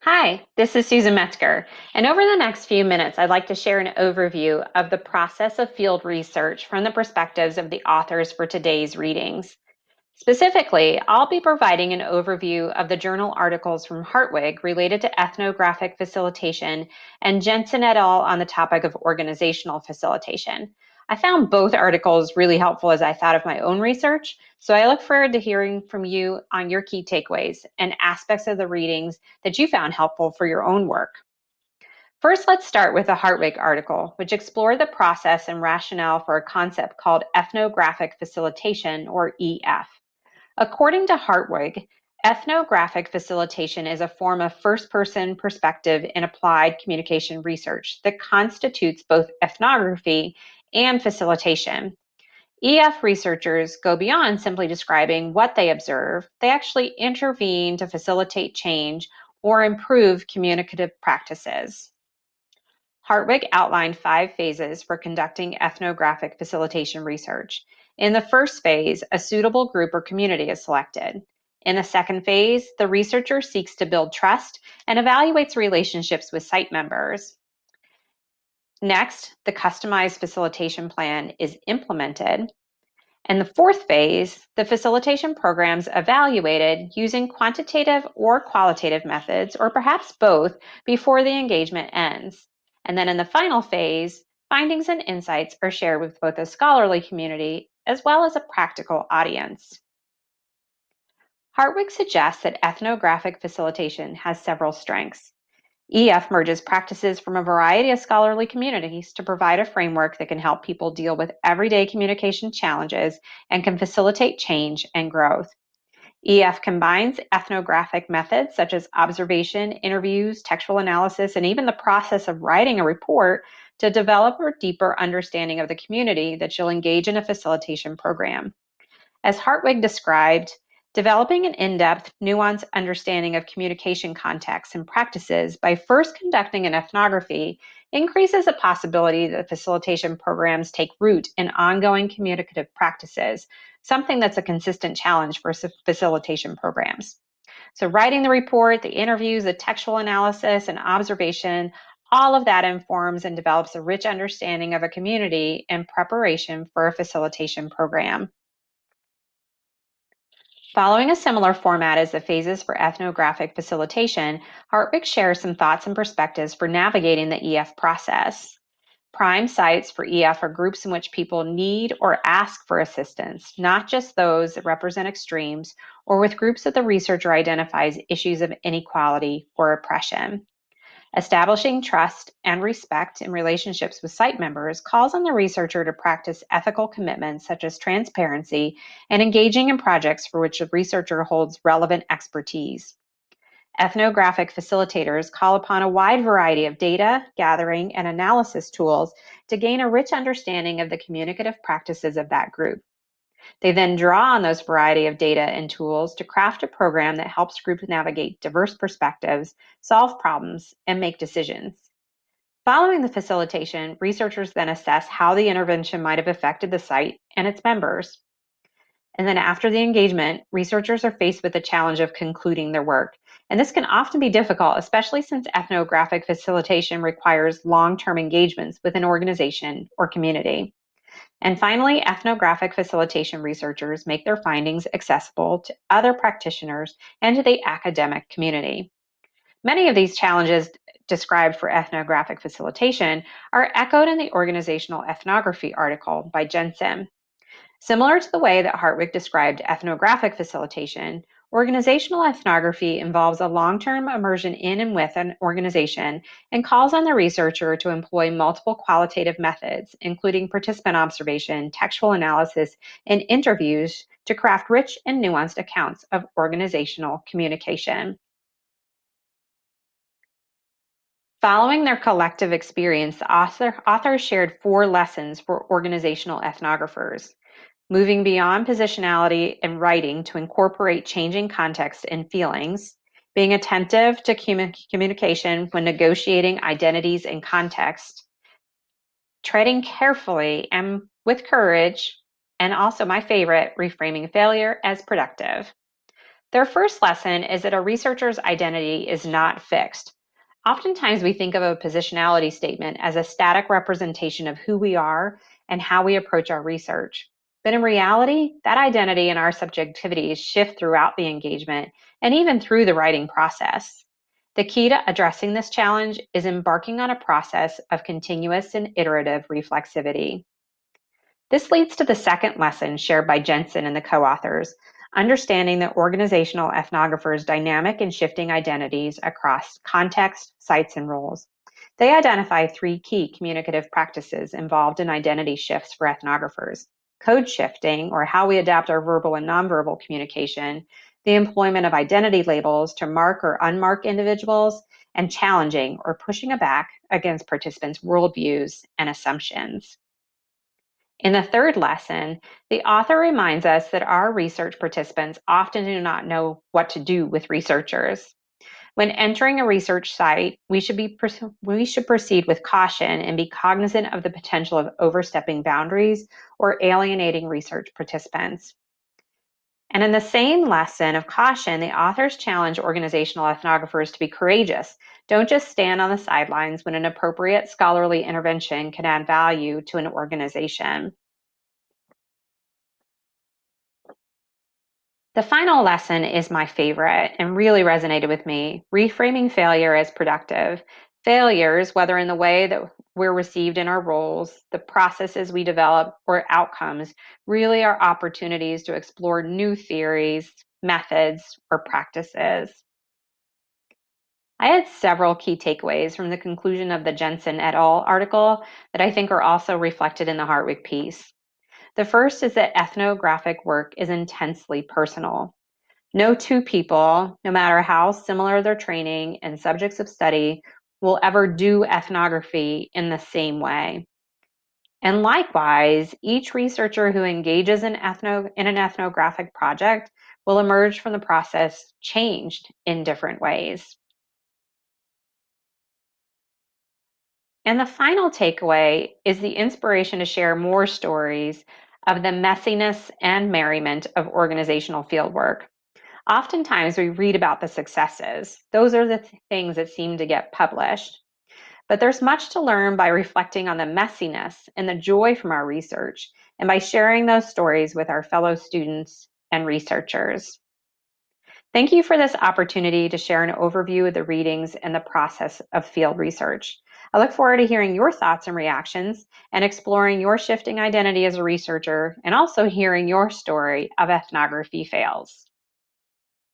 Hi, this is Susan Metzger, and over the next few minutes, I'd like to share an overview of the process of field research from the perspectives of the authors for today's readings. Specifically, I'll be providing an overview of the journal articles from Hartwig related to ethnographic facilitation and Jensen et al. On the topic of organizational facilitation. I found both articles really helpful as I thought of my own research, so I look forward to hearing from you on your key takeaways and aspects of the readings that you found helpful for your own work. First, let's start with the Hartwig article, which explored the process and rationale for a concept called ethnographic facilitation, or EF. According to Hartwig, ethnographic facilitation is a form of first-person perspective in applied communication research that constitutes both ethnography and facilitation. EF researchers go beyond simply describing what they observe. They actually intervene to facilitate change or improve communicative practices. Hartwig outlined 5 phases for conducting ethnographic facilitation research. In the first phase, a suitable group or community is selected. In the second phase, the researcher seeks to build trust and evaluates relationships with site members. Next, the customized facilitation plan is implemented. In the fourth phase, the facilitation program's evaluated using quantitative or qualitative methods, or perhaps both, before the engagement ends. And then in the final phase, findings and insights are shared with both a scholarly community as well as a practical audience. Hartwig suggests that ethnographic facilitation has several strengths. EF merges practices from a variety of scholarly communities to provide a framework that can help people deal with everyday communication challenges and can facilitate change and growth. EF combines ethnographic methods such as observation, interviews, textual analysis, and even the process of writing a report to develop a deeper understanding of the community that you'll engage in a facilitation program. As Hartwig described, developing an in-depth, nuanced understanding of communication contexts and practices by first conducting an ethnography increases the possibility that facilitation programs take root in ongoing communicative practices, something that's a consistent challenge for facilitation programs. So writing the report, the interviews, the textual analysis, and observation, all of that informs and develops a rich understanding of a community in preparation for a facilitation program. Following a similar format as the phases for ethnographic facilitation, Hartwig shares some thoughts and perspectives for navigating the EF process. Prime sites for EF are groups in which people need or ask for assistance, not just those that represent extremes or with groups that the researcher identifies issues of inequality or oppression. Establishing trust and respect in relationships with site members calls on the researcher to practice ethical commitments such as transparency and engaging in projects for which the researcher holds relevant expertise. Ethnographic facilitators call upon a wide variety of data, gathering, and analysis tools to gain a rich understanding of the communicative practices of that group. They then draw on those variety of data and tools to craft a program that helps groups navigate diverse perspectives, solve problems, and make decisions. Following the facilitation, researchers then assess how the intervention might have affected the site and its members. And then after the engagement, researchers are faced with the challenge of concluding their work. And this can often be difficult, especially since ethnographic facilitation requires long-term engagements with an organization or community. And finally, ethnographic facilitation researchers make their findings accessible to other practitioners and to the academic community. Many of these challenges described for ethnographic facilitation are echoed in the organizational ethnography article by Jensen. Similar to the way that Hartwig described ethnographic facilitation, organizational ethnography involves a long-term immersion in and with an organization and calls on the researcher to employ multiple qualitative methods, including participant observation, textual analysis, and interviews to craft rich and nuanced accounts of organizational communication. Following their collective experience, the authors shared 4 lessons for organizational ethnographers. Moving beyond positionality and writing to incorporate changing context and feelings, being attentive to communication when negotiating identities and context, treading carefully and with courage, and also my favorite, reframing failure as productive. Their first lesson is that a researcher's identity is not fixed. Oftentimes, we think of a positionality statement as a static representation of who we are and how we approach our research. But in reality, that identity and our subjectivities shift throughout the engagement and even through the writing process. The key to addressing this challenge is embarking on a process of continuous and iterative reflexivity. This leads to the second lesson shared by Jensen and the co-authors, understanding the organizational ethnographer's dynamic and shifting identities across context, sites, and roles. They identify three key communicative practices involved in identity shifts for ethnographers: code shifting, or how we adapt our verbal and nonverbal communication, the employment of identity labels to mark or unmark individuals, and challenging or pushing back against participants' worldviews and assumptions. In the third lesson, the author reminds us that our research participants often do not know what to do with researchers. When entering a research site, we should proceed with caution and be cognizant of the potential of overstepping boundaries or alienating research participants. And in the same lesson of caution, the authors challenge organizational ethnographers to be courageous. Don't just stand on the sidelines when an appropriate scholarly intervention can add value to an organization. The final lesson is my favorite and really resonated with me: reframing failure as productive. Failures, whether in the way that we're received in our roles, the processes we develop, or outcomes, really are opportunities to explore new theories, methods, or practices. I had several key takeaways from the conclusion of the Jensen et al. Article that I think are also reflected in the Hartwig piece. The first is that ethnographic work is intensely personal. No two people, no matter how similar their training and subjects of study, will ever do ethnography in the same way. And likewise, each researcher who engages in an ethnographic project will emerge from the process changed in different ways. And the final takeaway is the inspiration to share more stories of the messiness and merriment of organizational fieldwork. Oftentimes, we read about the successes. Those are the things that seem to get published. But there's much to learn by reflecting on the messiness and the joy from our research, and by sharing those stories with our fellow students and researchers. Thank you for this opportunity to share an overview of the readings and the process of field research. I look forward to hearing your thoughts and reactions and exploring your shifting identity as a researcher, and also hearing your story of ethnography fails.